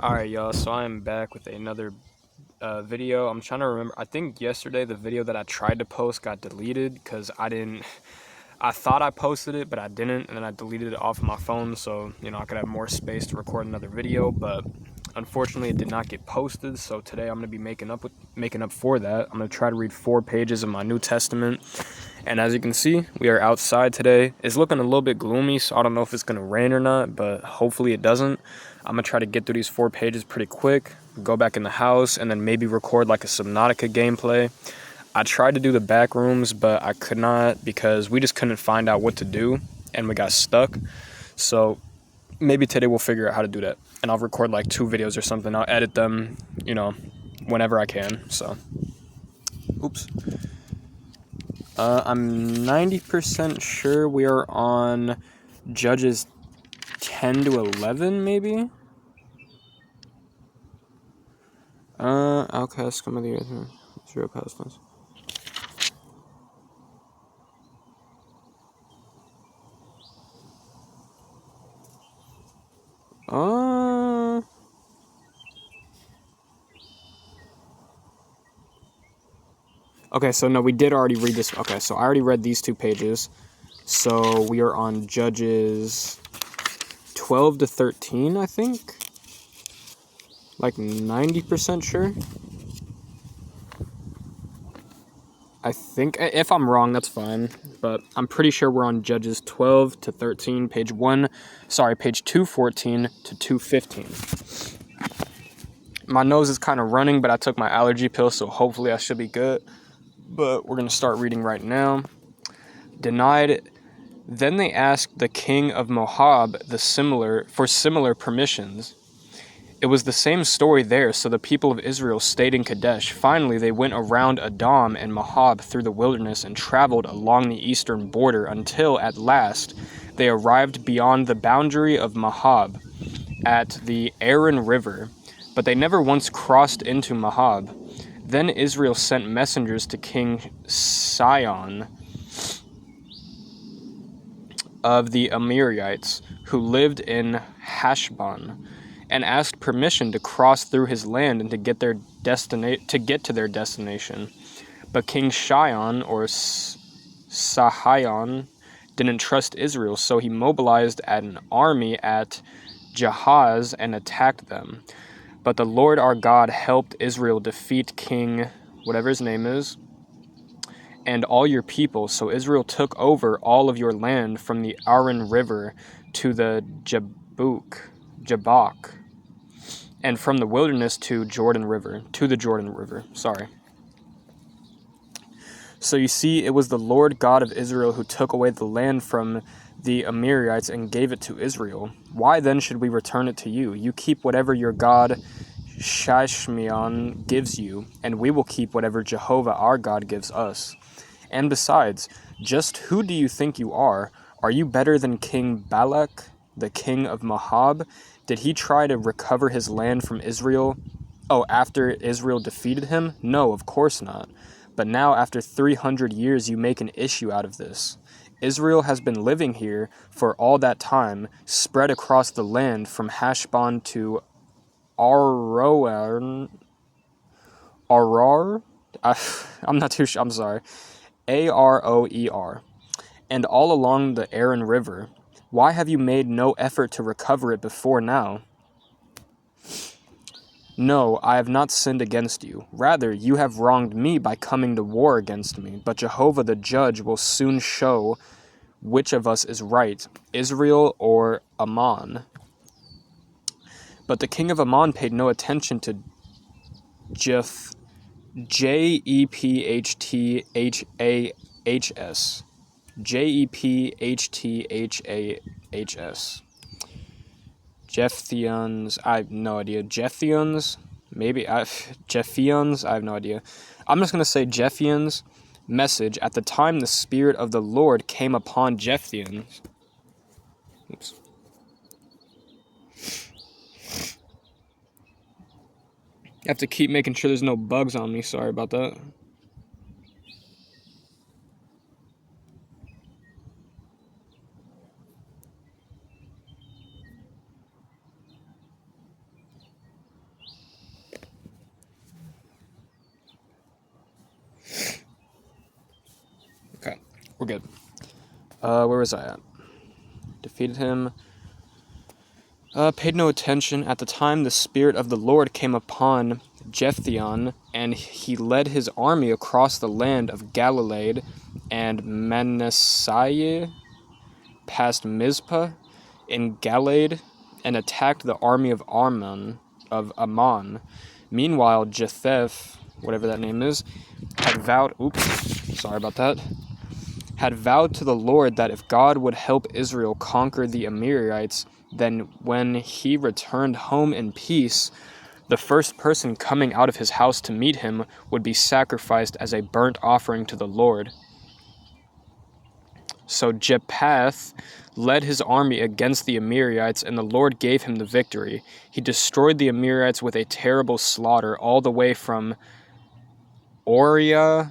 Alright, y'all, so I am back with another video. I'm trying to remember. I think yesterday the video that I tried to post got deleted because I thought I posted it, but I didn't, and then I deleted it off of my phone so, I could have more space to record another video, but unfortunately it did not get posted, so today I'm going to be making up for that. I'm going to try to read 4 pages of my New Testament, and as you can see, we are outside today. It's looking a little bit gloomy, so I don't know if it's going to rain or not, but hopefully it doesn't. I'm going to try to get through these 4 pages pretty quick, go back in the house, and then maybe record like a Subnautica gameplay. I tried to do the back rooms, but I could not because we just couldn't find out what to do, and we got stuck. So maybe today we'll figure out how to do that, and I'll record like 2 videos or something. I'll edit them, whenever I can. So, oops. I'm 90% sure we are on Judges 10 to 11, maybe? Outcast, come of the earth, Israel, Palestine. Okay, so no, we did already read this. Okay, so I already read these 2 pages. So we are on Judges 12 to 13, I think. Like 90% sure. I think, if I'm wrong, that's fine. But I'm pretty sure we're on Judges 12 to 13, page 214 to 215. My nose is kind of running, but I took my allergy pill, so hopefully I should be good. But we're going to start reading right now. Denied. Then they asked the king of Moab for similar permissions. It was the same story there, so the people of Israel stayed in Kadesh. Finally, they went around Edom and Moab through the wilderness and traveled along the eastern border until, at last, they arrived beyond the boundary of Moab at the Aran River, but they never once crossed into Moab. Then Israel sent messengers to King Sihon of the Amorites, who lived in Heshbon, and asked permission to cross through his land and to get to their destination. But King Sihon, or Sahion, didn't trust Israel, so he mobilized an army at Jahaz and attacked them. But the Lord our God helped Israel defeat King whatever his name is, and all your people. So Israel took over all of your land from the Aran River to the Jabbok, and from the wilderness to the Jordan River. Sorry. So you see, it was the Lord God of Israel who took away the land from the Amorites and gave it to Israel. Why then should we return it to you? You keep whatever your God Shashmion gives you, and we will keep whatever Jehovah our God gives us. And besides, just who do you think you are? Are you better than King Balak, the king of Moab? Did he try to recover his land from Israel? Oh, after Israel defeated him? No, of course not. But now, after 300 years, you make an issue out of this. Israel has been living here for all that time, spread across the land from Heshbon to Aroer. I'm not too sure. I'm sorry. Aroer. And all along the Aran River. Why have you made no effort to recover it before now? No, I have not sinned against you. Rather, you have wronged me by coming to war against me. But Jehovah the judge will soon show which of us is right, Israel or Ammon. But the king of Ammon paid no attention to Jephthahs. Jephthahs. Jephthahs. I have no idea. Jephthahs? Maybe. Jephthahs? I have no idea. I'm just going to say Jephthahs. Message. At the time the Spirit of the Lord came upon Jephthahs. Oops. I have to keep making sure there's no bugs on me. Sorry about that. We're good. Where was I at? Defeated him. Paid no attention. At the time, the Spirit of the Lord came upon Jephthah, and he led his army across the land of Galilee and Manasseh, past Mizpah in Galilee, and attacked the army of Ammon. Meanwhile, Jephthah, whatever that name is, had vowed to the Lord that if God would help Israel conquer the Amorites, then when he returned home in peace, the first person coming out of his house to meet him would be sacrificed as a burnt offering to the Lord. So Jephthah led his army against the Amorites, and the Lord gave him the victory. He destroyed the Amorites with a terrible slaughter all the way from Aroer,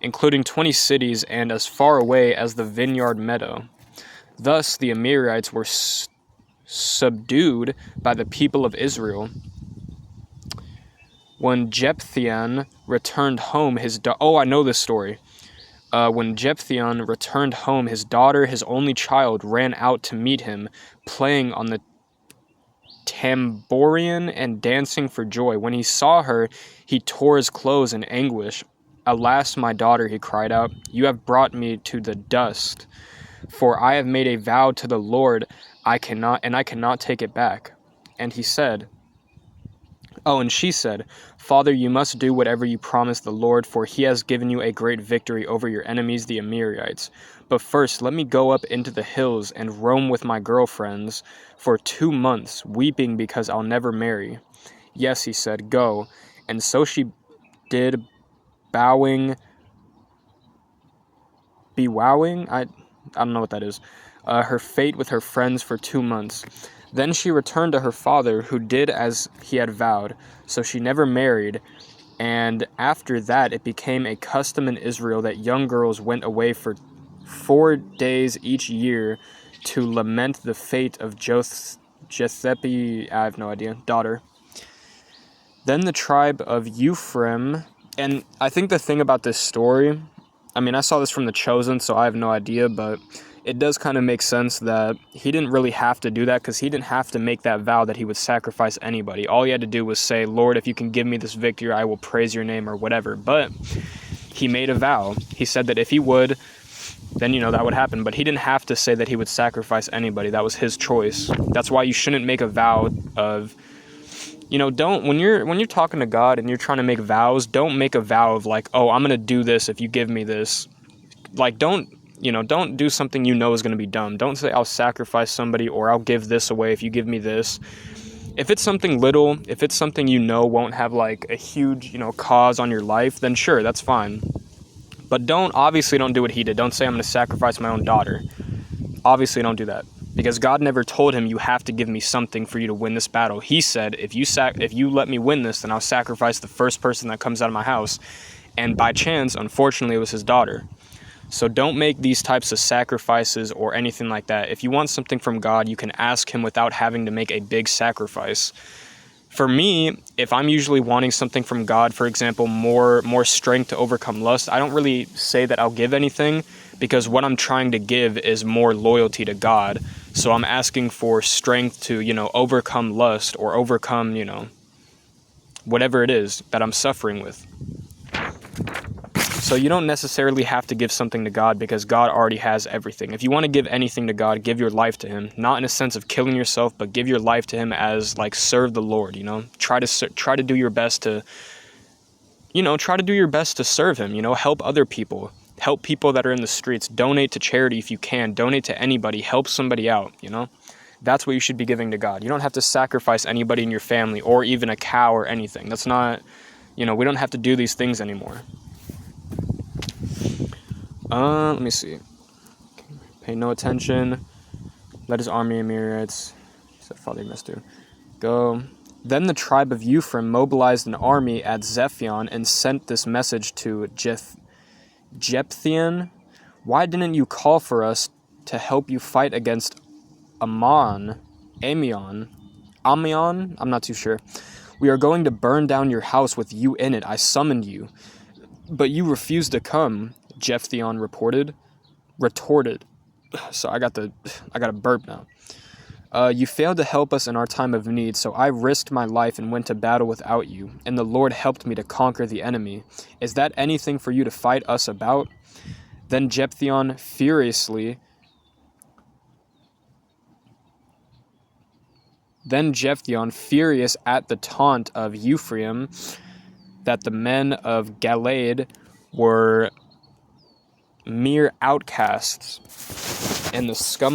including 20 cities and as far away as the vineyard meadow. Thus the Amorites were subdued by the people of Israel. When Jephthah returned home, I know this story. When Jephthah returned home, his daughter, his only child, ran out to meet him, playing on the tambourine and dancing for joy. When he saw her, he tore his clothes in anguish. "Alas, my daughter," he cried out, "you have brought me to the dust, for I have made a vow to the Lord, I cannot take it back." And she said, "Father, you must do whatever you promised the Lord, for he has given you a great victory over your enemies, the Amorites. But first, let me go up into the hills and roam with my girlfriends for 2 months, weeping because I'll never marry." "Yes," he said, "go." And so she did, bewowing, I don't know what that is, her fate with her friends for 2 months. Then she returned to her father, who did as he had vowed. So she never married, and after that it became a custom in Israel that young girls went away for 4 days each year to lament the fate of Jephthah, I have no idea, daughter. Then the tribe of Ephraim, and I think the thing about this story, I mean, I saw this from The Chosen, so I have no idea, but it does kind of make sense that he didn't really have to do that, because he didn't have to make that vow that he would sacrifice anybody. All he had to do was say, "Lord, if you can give me this victory, I will praise your name," or whatever. But he made a vow. He said that if he would, then, that would happen. But he didn't have to say that he would sacrifice anybody. That was his choice. That's why you shouldn't make a vow of, when you're talking to God and you're trying to make vows, don't make a vow of like, "Oh, I'm going to do this if you give me this." Like, don't do something is going to be dumb. Don't say, "I'll sacrifice somebody," or "I'll give this away if you give me this." If it's something little, if it's something won't have like a huge, cause on your life, then sure, that's fine. But obviously don't do what he did. Don't say, "I'm going to sacrifice my own daughter." Obviously don't do that, because God never told him, "You have to give me something for you to win this battle." He said, if you let me win this, then I'll sacrifice the first person that comes out of my house. And by chance, unfortunately, it was his daughter. So don't make these types of sacrifices or anything like that. If you want something from God, you can ask him without having to make a big sacrifice. For me, if I'm usually wanting something from God, for example, more strength to overcome lust, I don't really say that I'll give anything, because what I'm trying to give is more loyalty to God. So I'm asking for strength to, overcome lust, or overcome, whatever it is that I'm suffering with. So you don't necessarily have to give something to God, because God already has everything. If you want to give anything to God, give your life to him. Not in a sense of killing yourself, but give your life to him as like serve the Lord, Try to do your best to serve him, help other people. Help people that are in the streets. Donate to charity if you can. Donate to anybody. Help somebody out, That's what you should be giving to God. You don't have to sacrifice anybody in your family, or even a cow or anything. That's not, we don't have to do these things anymore. Let me see. Pay no attention. Led his army Amorites. Said, "Father, you must do." Go. Then the tribe of Ephraim mobilized an army at Zephion and sent this message to Jephthah. "Why didn't you call for us to help you fight against Amion? I'm not too sure. We are going to burn down your house with you in it. I summoned you, but you refused to come, Jephthyon retorted. So I got a burp now. You failed to help us in our time of need, so I risked my life and went to battle without you, and the Lord helped me to conquer the enemy. Is that anything for you to fight us about? Then Jephthyon furious at the taunt of Ephraim, that the men of Galaad were mere outcasts and the scum of